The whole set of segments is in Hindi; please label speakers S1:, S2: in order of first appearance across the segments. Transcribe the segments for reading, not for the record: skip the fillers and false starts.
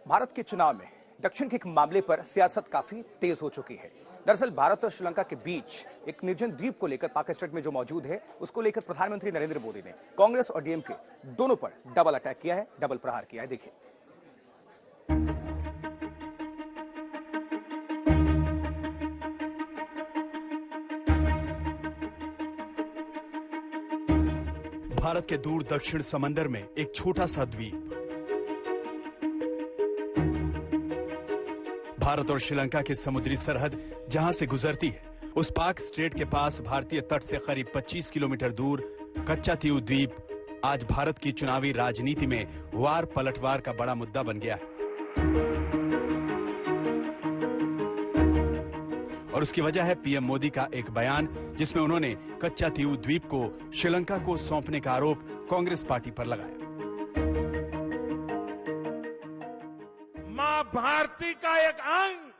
S1: भारत के चुनाव में दक्षिण के एक मामले पर सियासत काफी तेज हो चुकी है। दरअसल भारत और श्रीलंका के बीच एक निर्जन द्वीप को लेकर पाकिस्तान में जो मौजूद है, उसको लेकर प्रधानमंत्री नरेंद्र मोदी ने कांग्रेस और डीएमके दोनों पर डबल अटैक किया है, डबल प्रहार किया है। देखिए।
S2: भारत के दूर दक्षिण समंदर में एक छोटा सा द्वीप, भारत और श्रीलंका की समुद्री सरहद जहां से गुजरती है, उस पाक स्ट्रेट के पास भारतीय तट से करीब 25 किलोमीटर दूर कच्चातीव द्वीप आज भारत की चुनावी राजनीति में वार पलटवार का बड़ा मुद्दा बन गया है। और उसकी वजह है पीएम मोदी का एक बयान, जिसमें उन्होंने कच्चातीव द्वीप को श्रीलंका को सौंपने का आरोप कांग्रेस पार्टी पर लगाया।
S3: मां भारती का एक अंग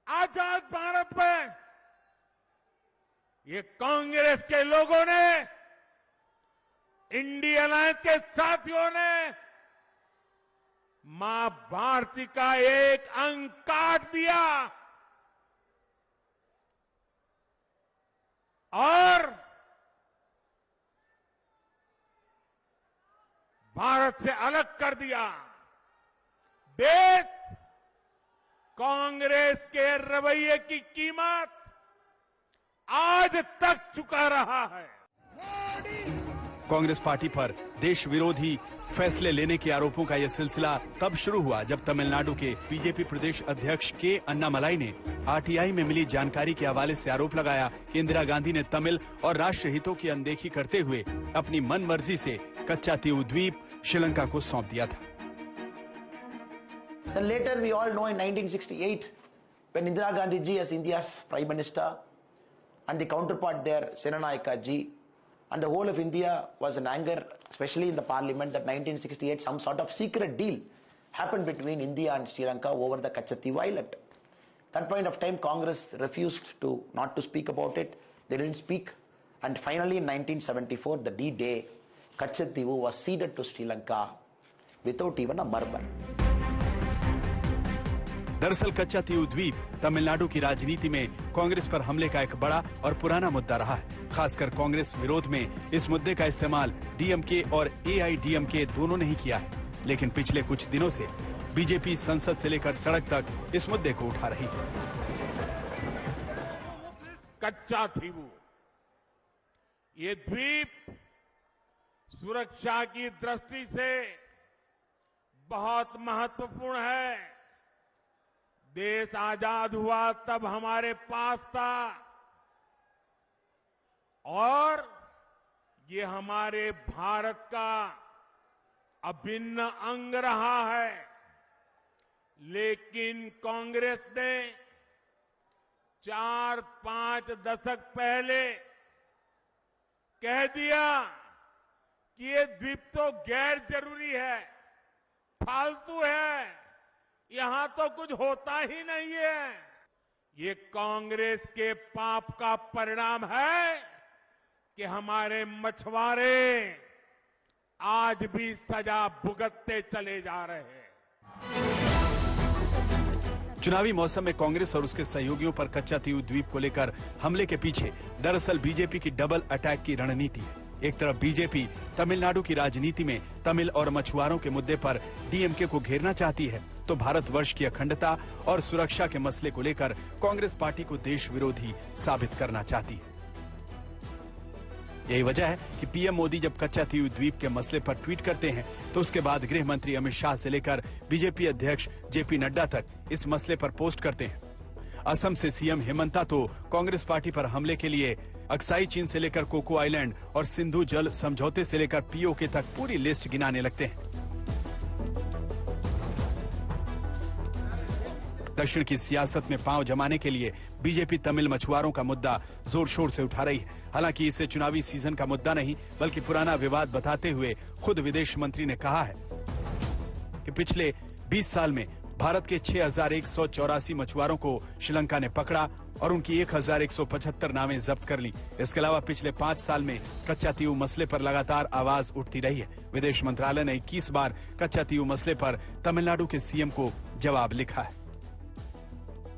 S3: आजाद भारत में ये कांग्रेस के लोगों ने, इंडियन अलायंस के साथियों ने मां भारती का एक अंग काट दिया और भारत से अलग कर दिया। देश कांग्रेस के रवैये की कीमत आज तक चुका रहा है।
S2: कांग्रेस पार्टी पर देश विरोधी फैसले लेने के आरोपों का यह सिलसिला तब शुरू हुआ जब तमिलनाडु के बीजेपी प्रदेश अध्यक्ष के अन्नामलाई ने आरटीआई में मिली जानकारी के हवाले से आरोप लगाया कि इंदिरा गांधी ने तमिल और राष्ट्र हितों की अनदेखी करते हुए अपनी मनमर्जी से कच्चातीव द्वीप श्रीलंका को सौंप दिया था।
S4: Then later we all know in 1968 when Indira Gandhi ji as India's Prime Minister and the counterpart there Senanayaka ji and the whole of India was in anger, especially in the parliament, that 1968 some sort of secret deal happened between India and Sri Lanka over the Kachativu island. That point of time Congress refused not to speak about it. They didn't speak, and finally in 1974 the D-Day Kachativu was ceded to Sri Lanka without even a murmur.
S2: दरअसल कच्चातीव द्वीप तमिलनाडु की राजनीति में कांग्रेस पर हमले का एक बड़ा और पुराना मुद्दा रहा है। खासकर कांग्रेस विरोध में इस मुद्दे का इस्तेमाल डीएमके और एआईडीएमके दोनों ने ही किया है, लेकिन पिछले कुछ दिनों से बीजेपी संसद से लेकर सड़क तक इस मुद्दे को उठा रही है।
S3: कच्चातीवु ये द्वीप सुरक्षा की दृष्टि से बहुत महत्वपूर्ण है। देश आजाद हुआ तब हमारे पास था और ये हमारे भारत का अभिन्न अंग रहा है, लेकिन कांग्रेस ने 4-5 दशक पहले कह दिया कि ये द्वीप तो गैर जरूरी है, फालतू है, यहां तो कुछ होता ही नहीं है। ये कांग्रेस के पाप का परिणाम है कि हमारे मछुआरे आज भी सजा भुगतते चले जा रहे हैं।
S2: चुनावी मौसम में कांग्रेस और उसके सहयोगियों पर कच्चातीव द्वीप को लेकर हमले के पीछे दरअसल बीजेपी की डबल अटैक की रणनीति है। एक तरफ बीजेपी तमिलनाडु की राजनीति में तमिल और मछुआरों के मुद्दे पर डीएमके को घेरना चाहती है, तो भारतवर्ष की अखंडता और सुरक्षा के मसले को लेकर कांग्रेस पार्टी को देश विरोधी साबित करना चाहती है। यही वजह है कि पीएम मोदी जब कच्चातीव द्वीप के मसले पर ट्वीट करते हैं, तो उसके बाद गृह मंत्री अमित शाह से लेकर बीजेपी अध्यक्ष जेपी नड्डा तक इस मसले पर पोस्ट करते हैं। असम से सीएम हेमंता तो कांग्रेस पार्टी पर हमले के लिए अक्साई चीन से लेकर कोको आइलैंड और सिंधु जल समझौते से लेकर पीओके तक पूरी लिस्ट गिनाने लगते हैं। दक्षिण की सियासत में पांव जमाने के लिए बीजेपी तमिल मछुआरों का मुद्दा जोर शोर से उठा रही है। हालांकि इसे चुनावी सीजन का मुद्दा नहीं बल्कि पुराना विवाद बताते हुए खुद विदेश मंत्री ने कहा है कि पिछले 20 साल में भारत के 6,184 मछुआरों को श्रीलंका ने पकड़ा और उनकी 1,175 नावें जब्त कर ली। इसके अलावा पिछले 5 साल में कच्चा तीऊ मसले पर लगातार आवाज उठती रही है। विदेश मंत्रालय ने 21 बार कच्चा तीऊ मसले पर तमिलनाडु के सीएम को जवाब लिखा है।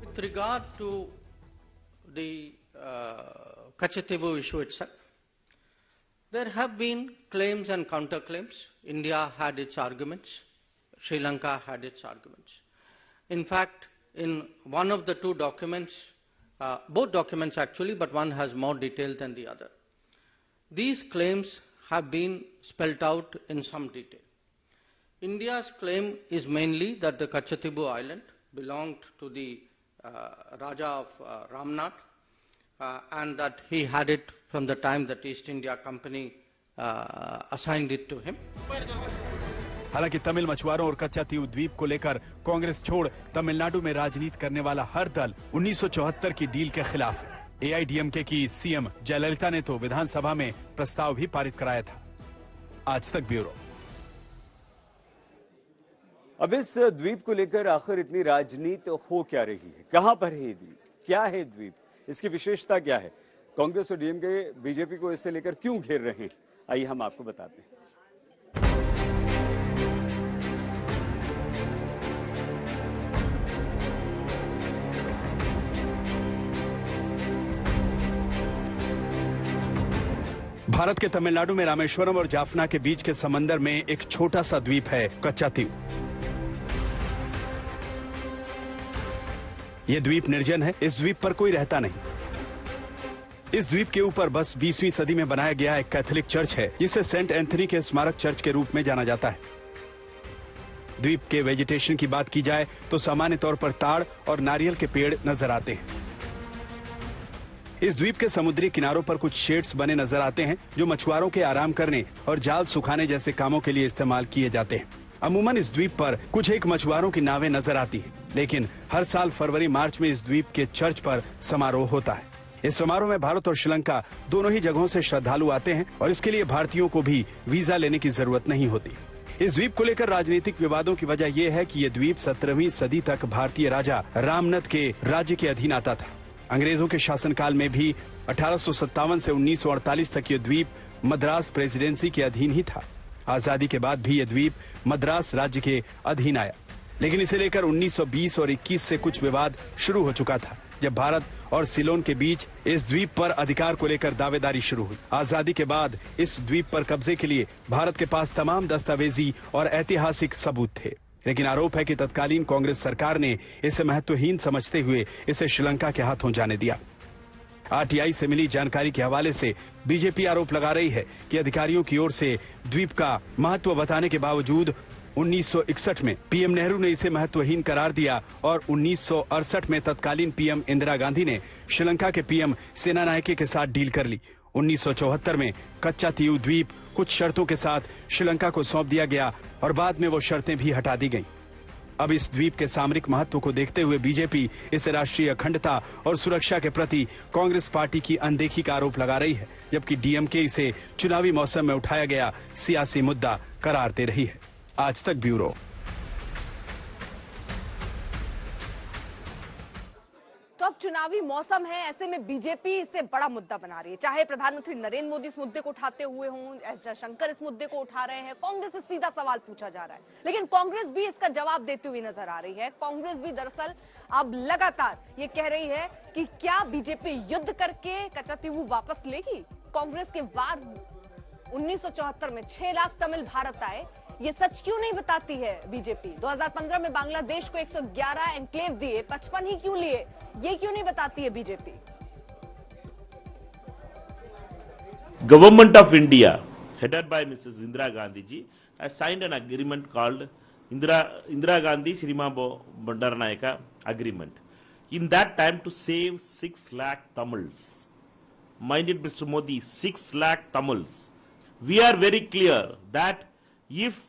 S5: With regard to the Kachatibu issue itself, there have been claims and counterclaims. India had its arguments. Sri Lanka had its arguments. In fact, in one of the two documents, both documents actually, but one has more detail than the other, these claims have been spelt out in some detail. India's claim is mainly that the Kachatibu island belonged to the Raja of Ramnath, and that he had it from the time that East India Company assigned it to him.
S2: हालांकि तमिल मछुआरों और कच्चा तीऊ द्वीप को लेकर कांग्रेस छोड़ तमिलनाडु में राजनीति करने वाला हर दल 1974 की डील के खिलाफ है। एआईडीएमके की सीएम जयललिता ने तो विधानसभा में प्रस्ताव भी पारित कराया था। आज तक ब्यूरो।
S6: अब इस द्वीप को लेकर आखिर इतनी राजनीति हो क्या रही है? कहां पर है ये द्वीप? क्या है द्वीप? इसकी विशेषता क्या है? कांग्रेस और डीएमके बीजेपी को इसे लेकर क्यों घेर रहे हैं? आइए हम आपको बताते हैं।
S2: भारत के तमिलनाडु में रामेश्वरम और जाफना के बीच के समंदर में एक छोटा सा द्वीप है कच्चा तीऊ। यह द्वीप निर्जन है। इस द्वीप पर कोई रहता नहीं। इस द्वीप के ऊपर बस 20वीं सदी में बनाया गया एक कैथोलिक चर्च है, जिसे सेंट एंथनी के स्मारक चर्च के रूप में जाना जाता है। द्वीप के वेजिटेशन की बात की जाए तो सामान्य तौर पर ताड़ और नारियल के पेड़ नजर आते हैं। इस द्वीप के समुद्री किनारों पर कुछ शेड्स बने नजर आते हैं, जो मछुआरों के आराम करने और जाल सुखाने जैसे कामों के लिए इस्तेमाल किए जाते हैं। अमूमन इस द्वीप पर कुछ एक मछुआरों की नावें नजर आती हैं, लेकिन हर साल फरवरी मार्च में इस द्वीप के चर्च पर समारोह होता है। इस समारोह में भारत और श्रीलंका दोनों ही जगहों से श्रद्धालु आते हैं और इसके लिए भारतीयों को भी वीजा लेने की जरूरत नहीं होती। इस द्वीप को लेकर राजनीतिक विवादों की वजह यह है कि यह द्वीप 17वीं सदी तक भारतीय राजा रामनाथ के राज्य के अधीन आता था। अंग्रेजों के शासनकाल में भी 1857 से 1948 तक यह द्वीप मद्रास प्रेसिडेंसी के अधीन ही था। आजादी के बाद भी यह द्वीप मद्रास राज्य के अधीन आया, लेकिन इसे लेकर 1920 और 21 से कुछ विवाद शुरू हो चुका था, जब भारत और सिलोन के बीच इस द्वीप पर अधिकार को लेकर दावेदारी शुरू हुई। आजादी के बाद इस द्वीप पर कब्जे के लिए भारत के पास तमाम दस्तावेजी और ऐतिहासिक सबूत थे, लेकिन आरोप है कि तत्कालीन कांग्रेस सरकार ने इसे महत्वहीन समझते हुए इसे श्रीलंका के हाथों जाने दिया। आरटीआई से मिली जानकारी के हवाले से बीजेपी आरोप लगा रही है कि अधिकारियों की ओर से द्वीप का महत्व बताने के बावजूद 1961 में पीएम नेहरू ने इसे महत्वहीन करार दिया और 1968 में तत्कालीन पीएम इंदिरा गांधी ने श्रीलंका के पीएम सेनानायके के साथ डील कर ली। 1974 में कच्चा तीऊ द्वीप कुछ शर्तों के साथ श्रीलंका को सौंप दिया गया और बाद में वो शर्तें भी हटा दी गईं। अब इस द्वीप के सामरिक महत्व को देखते हुए बीजेपी इसे राष्ट्रीय अखंडता और सुरक्षा के प्रति कांग्रेस पार्टी की अनदेखी का आरोप लगा रही है, जबकि डीएमके इसे चुनावी मौसम में उठाया गया सियासी मुद्दा करार दे रही है। आज तक ब्यूरो।
S7: तो अब चुनावी मौसम है, ऐसे में बीजेपी इसे बड़ा मुद्दा बना रही है। चाहे प्रधानमंत्री नरेंद्र मोदी इस मुद्दे को उठाते हुए हों, एस जयशंकर इस मुद्दे को उठा रहे हैं, कांग्रेस से सीधा सवाल पूछा जा रहा है, लेकिन कांग्रेस भी इसका जवाब देती हुई नजर आ रही है। कांग्रेस भी दरअसल अब लगातार ये कह रही है कि क्या बीजेपी युद्ध करके कच्चा तीऊ वापस लेगी। कांग्रेस के वार 1974 में 6 लाख तमिल भारत आए, ये सच क्यों नहीं बताती है बीजेपी। 2015 में बांग्लादेश को 111 एनक्लेव दिए, 55 ही क्यों लिए, ये क्यों नहीं बताती है BJP.
S8: Government of India, headed by Mrs. Indira Gandhi ji, has signed an agreement called Indira Gandhi Srimambo Bandaranaike agreement. In that time, to save 6 lakh Tamils. Mind it, Mr. Modi, 6 lakh Tamils. We are very clear that if